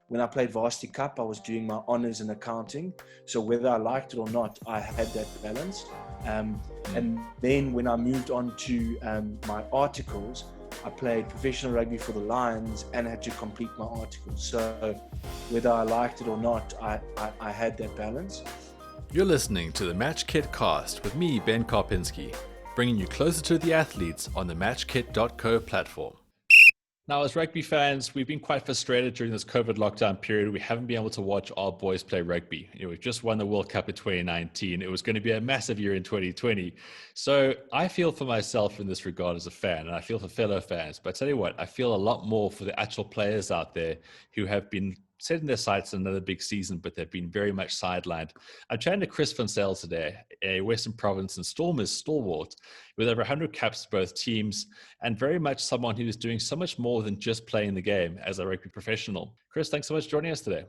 when I played Varsity Cup, I was doing my honours in accounting. So whether I liked it or not, I had that balance. And then when I moved on to my articles, I played professional rugby for the Lions and had to complete my articles. So whether I liked it or not, I had that balance. You're listening to the MatchKitCast with me, Ben Karpinski, bringing you closer to the athletes on the MatchKit.co platform. Now, as rugby fans, we've been quite frustrated during this COVID lockdown period. We haven't been able to watch our boys play rugby. We've just won the World Cup in 2019. It was going to be a massive year in 2020. So I feel for myself in this regard as a fan, and I feel for fellow fans. But I tell you what, I feel a lot more for the actual players out there who have been setting their sights on another big season, but they've been very much sidelined. I'm chatting to Chris van Zyl today, a Western Province and Stormers stalwart with over 100 caps for both teams, and very much someone who is doing so much more than just playing the game as a rugby professional. Chris, thanks so much for joining us today.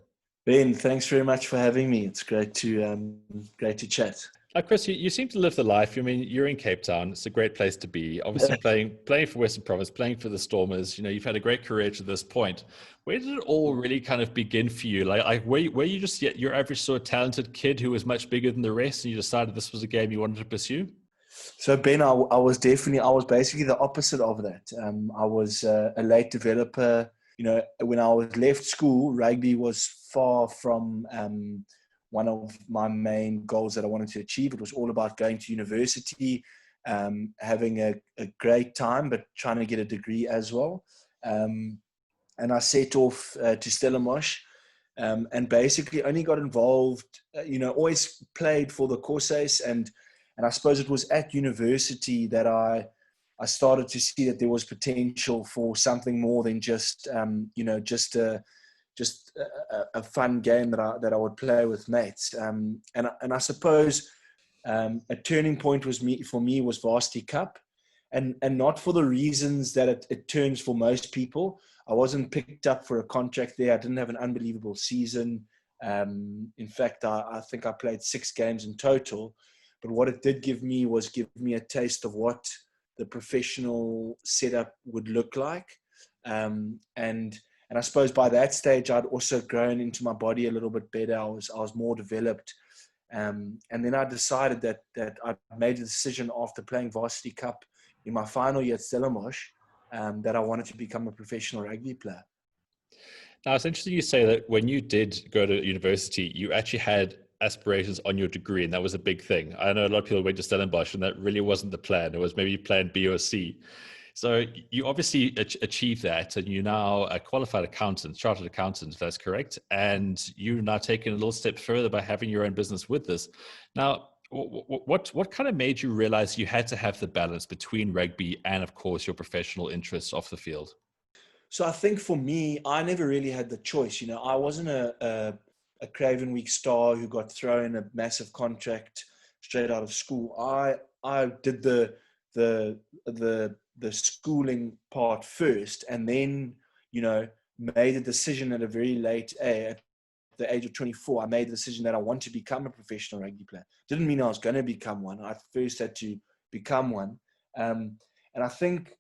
Ben, thanks very much for having me. It's great to chat. Chris, you seem to live the life. I mean, you're in Cape Town. It's a great place to be. Obviously, playing for Western Province, playing for the Stormers. You've had a great career to this point. Where did it all really kind of begin for you? Like were you just your average sort of talented kid who was much bigger than the rest, and you decided this was a game you wanted to pursue? So Ben, I was basically the opposite of that. I was a late developer. When I was left school, rugby was far from one of my main goals that I wanted to achieve. It was all about going to university, having a great time, but trying to get a degree as well. And I set off to Stellenbosch, and basically only got involved, always played for the Corsairs, and I suppose it was at university that I started to see that there was potential for something more than just a fun game that I would play with mates. And I suppose a turning point for me was Varsity Cup, and not for the reasons that it turns for most people. I wasn't picked up for a contract there. I didn't have an unbelievable season. In fact, I think I played 6 games in total. But what it did give me a taste of what the professional setup would look like. And I suppose by that stage, I'd also grown into my body a little bit better. I was more developed. And then I decided that I made a decision after playing Varsity Cup in my final year at Stellenbosch, that I wanted to become a professional rugby player. Now, it's interesting you say that when you did go to university, you actually had aspirations on your degree, and that was a big thing. I know a lot of people went to Stellenbosch, and that really wasn't the plan. It was maybe plan B or C. So you obviously achieved that, and you're now a qualified accountant, chartered accountant, if that's correct. And you've now taken a little step further by having your own business with this. Now, what kind of made you realize you had to have the balance between rugby and, of course, your professional interests off the field? So I think for me, I never really had the choice. I wasn't a Craven Week star who got thrown a massive contract straight out of school. I did the schooling part first, and then made a decision at a very late age. At the age of 24, I made the decision that I want to become a professional rugby player. Didn't mean I was going to become one. I first had to become one. And I think,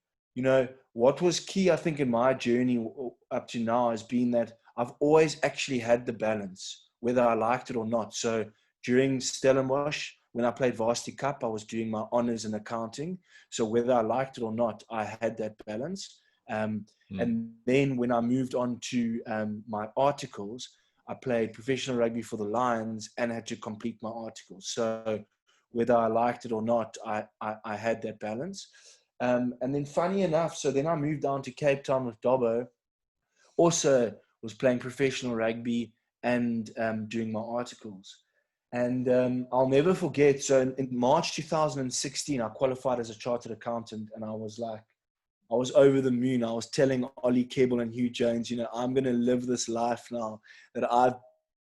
what was key, I think, in my journey up to now has been that I've always actually had the balance, whether I liked it or not. So during Stellenbosch, when I played Varsity Cup, I was doing my honours in accounting. So whether I liked it or not, I had that balance. And then when I moved on to my articles, I played professional rugby for the Lions and had to complete my articles. So whether I liked it or not, I had that balance. And then funny enough, so then I moved down to Cape Town with Dobbo, also was playing professional rugby and doing my articles. And I'll never forget, so in March 2016, I qualified as a chartered accountant, and I was over the moon. I was telling Ollie Kebble and Hugh Jones, I'm going to live this life now that I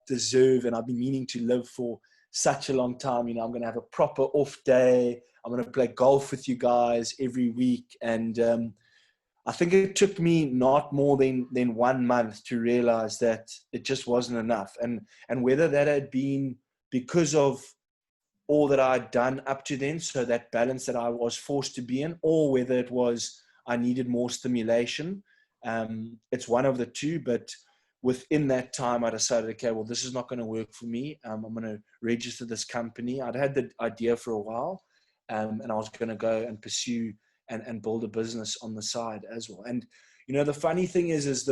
deserve and I've been meaning to live for such a long time. I'm going to have a proper off day. I'm going to play golf with you guys every week. And I think it took me not more than 1 month to realize that it just wasn't enough. And whether that had been because of all that I'd done up to then, so that balance that I was forced to be in, or whether it was I needed more stimulation. It's one of the two, but within that time, I decided, okay, well, this is not going to work for me. I'm going to register this company. I'd had the idea for a while, and I was going to go and pursue and build a business on the side as well. And, the funny thing is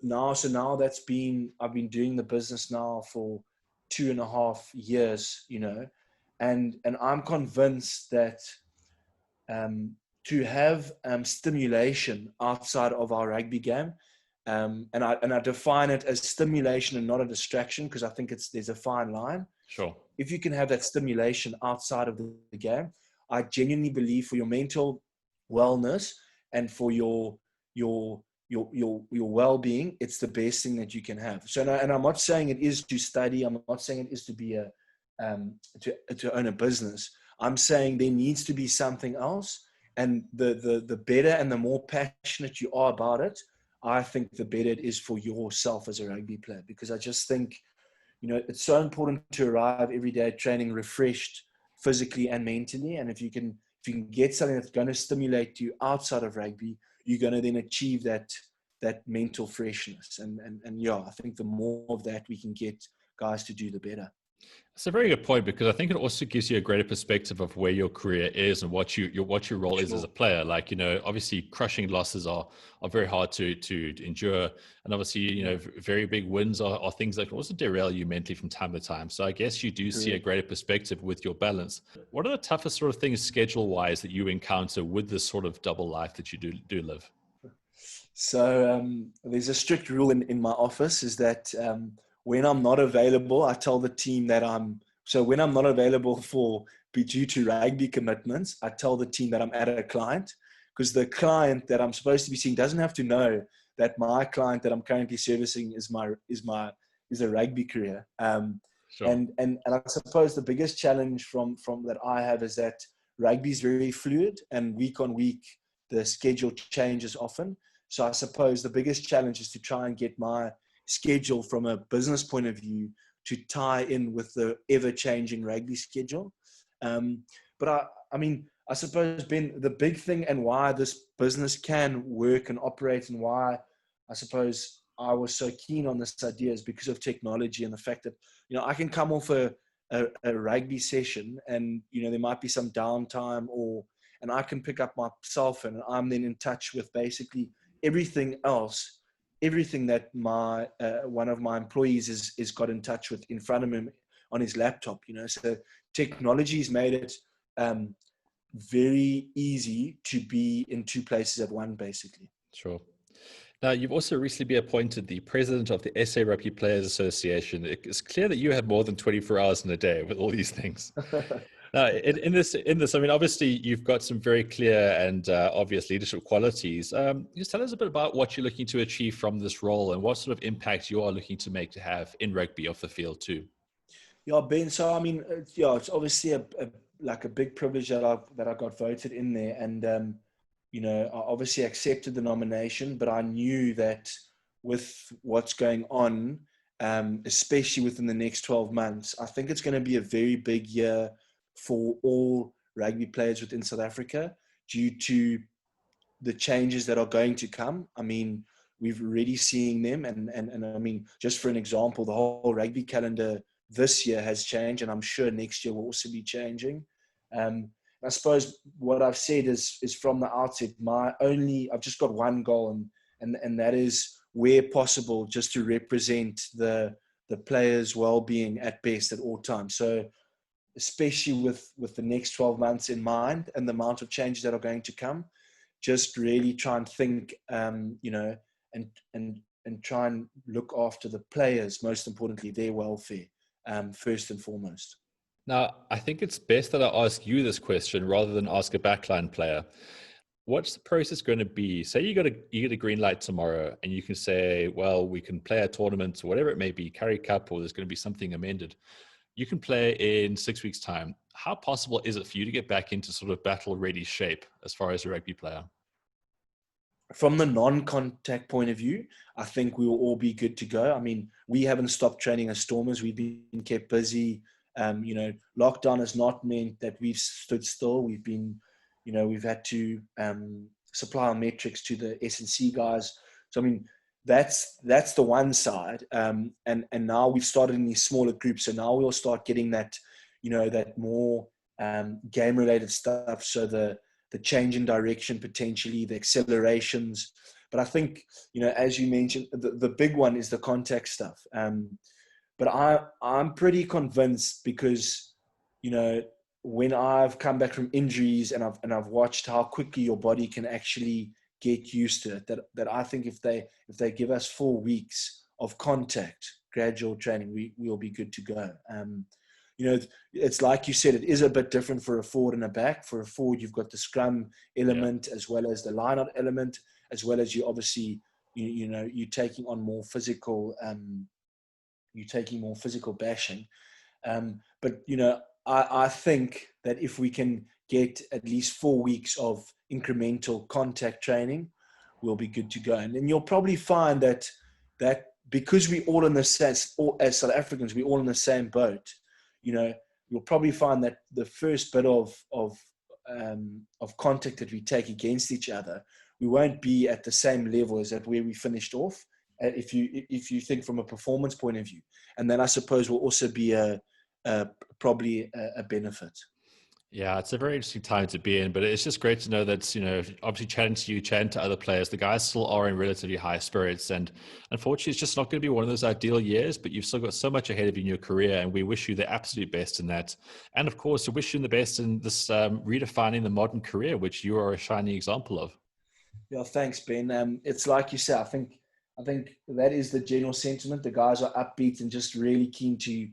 now I've been doing the business now for 2.5 years, and I'm convinced that to have stimulation outside of our rugby game, and I define it as stimulation and not a distraction, because I think there's a fine line. Sure. If you can have that stimulation outside of the game, I genuinely believe for your mental wellness and for your well-being, it's the best thing that you can have. So, and I'm not saying it is to study. I'm not saying it is to be to own a business. I'm saying there needs to be something else. And the better and the more passionate you are about it, I think the better it is for yourself as a rugby player. Because I just think, it's so important to arrive every day training refreshed physically and mentally. And if you can get something that's going to stimulate you outside of rugby, you're going to then achieve that mental freshness. And yeah, I think the more of that we can get guys to do, the better. It's a very good point, because I think it also gives you a greater perspective of where your career is and what your role is as a player. Like, obviously crushing losses are very hard to endure. And obviously, very big wins are things that can also derail you mentally from time to time. So I guess you do see a greater perspective with your balance. What are the toughest sort of things schedule wise that you encounter with this sort of double life that you do live? So there's a strict rule in my office, is that when I'm not available, I tell the team that when I'm not available due to rugby commitments, I tell the team that I'm at a client, because the client that I'm supposed to be seeing doesn't have to know that my client that I'm currently servicing is a rugby career. Sure. And I suppose the biggest challenge from that I have is that rugby is very fluid, and week on week, the schedule changes often. So I suppose the biggest challenge is to try and get my schedule from a business point of view to tie in with the ever-changing rugby schedule. But I suppose, Ben, the big thing and why this business can work and operate, and why I suppose I was so keen on this idea, is because of technology and the fact that, I can come off a rugby session and, there might be some downtime, and I can pick up my cell phone and I'm then in touch with basically everything that my one of my employees is got in touch with in front of him on his laptop. So technology has made it very easy to be in two places at once, basically. Now, you've also recently been appointed the president of the SA Rugby Players Association. It's clear that you have more than 24 hours in a day with all these things. Now, in this, obviously you've got some very clear and obvious leadership qualities. Just tell us a bit about what you're looking to achieve from this role, and what sort of impact you are looking to make to have in rugby off the field too. Yeah, Ben. So it's obviously a big privilege that I got voted in there, and I obviously accepted the nomination, but I knew that with what's going on, especially within the next 12 months, I think it's going to be a very big year for all rugby players within South Africa, due to the changes that are going to come. We've already seen them, and just for an example, the whole rugby calendar this year has changed, and I'm sure next year will also be changing. I suppose what I've said is from the outset, I've just got one goal, and that is, where possible, just to represent the players' well-being at best at all times. So especially with the next 12 months in mind and the amount of changes that are going to come, just really try and think, and try and look after the players, most importantly, their welfare, first and foremost. Now, I think it's best that I ask you this question rather than ask a backline player. What's the process going to be? Say you get a green light tomorrow, and you can say, well, we can play a tournament or whatever it may be, Currie Cup, or there's going to be something amended. You can play in 6 weeks' time. How possible is it for you to get back into sort of battle-ready shape as far as a rugby player? From the non-contact point of view, I think we will all be good to go. We haven't stopped training as Stormers. We've been kept busy. Lockdown has not meant that we've stood still. We've been, we've had to supply our metrics to the S&C guys. So, that's the one side. And now we've started in these smaller groups. So now we'll start getting that, that more game related stuff. So the change in direction, potentially the accelerations. But I think, as you mentioned, the big one is the contact stuff. But I'm pretty convinced because, when I've come back from injuries and I've watched how quickly your body can actually get used to it, that I think if they give us 4 weeks of contact, gradual training, we'll be good to go. It's like you said, it is a bit different for a forward and a back. For a forward, you've got the scrum element as well as the line-out element, as well as you obviously, you're taking on more physical, bashing. But I think that if we can get at least 4 weeks of incremental contact training, we'll be good to go. And then you'll probably find that because we all in the same, as South Africans, we're all in the same boat. You'll probably find that the first bit of contact that we take against each other, we won't be at the same level as at where we finished off. If you think from a performance point of view, and then I suppose will also be probably a benefit. Yeah, it's a very interesting time to be in, but it's just great to know that, obviously chatting to you, chatting to other players, the guys still are in relatively high spirits. And unfortunately, it's just not going to be one of those ideal years, but you've still got so much ahead of you in your career. And we wish you the absolute best in that. And of course, we wish you the best in this redefining the modern career, which you are a shining example of. Yeah, thanks, Ben. It's like you say, I think that is the general sentiment. The guys are upbeat and just really keen to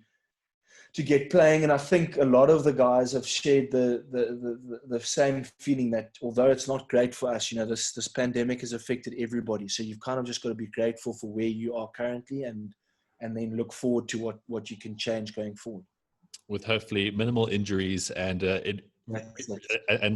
get playing, and I think a lot of the guys have shared the same feeling that although it's not great for us, this pandemic has affected everybody. So you've kind of just got to be grateful for where you are currently, and then look forward to what you can change going forward. With hopefully minimal injuries and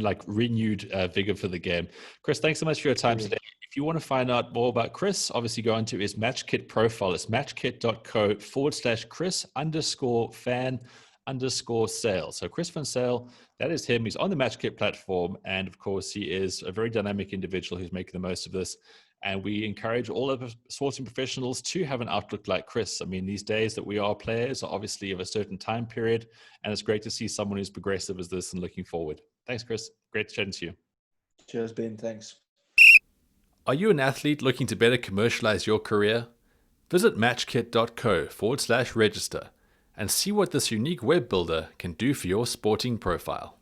like renewed vigor for the game. Chris, thanks so much for your time today. If you want to find out more about Chris, obviously go onto his MatchKit profile. It's matchkit.co/Chris_fan_Zyl. So Chris van Zyl, that is him. He's on the MatchKit platform. And of course, he is a very dynamic individual who's making the most of this. And we encourage all of the sporting professionals to have an outlook like Chris. I mean, these days that we are players are obviously of a certain time period. And it's great to see someone who's progressive as this and looking forward. Thanks, Chris. Great chatting to you. Cheers, Ben. Thanks. Are you an athlete looking to better commercialize your career? Visit matchkit.co/register and see what this unique web builder can do for your sporting profile.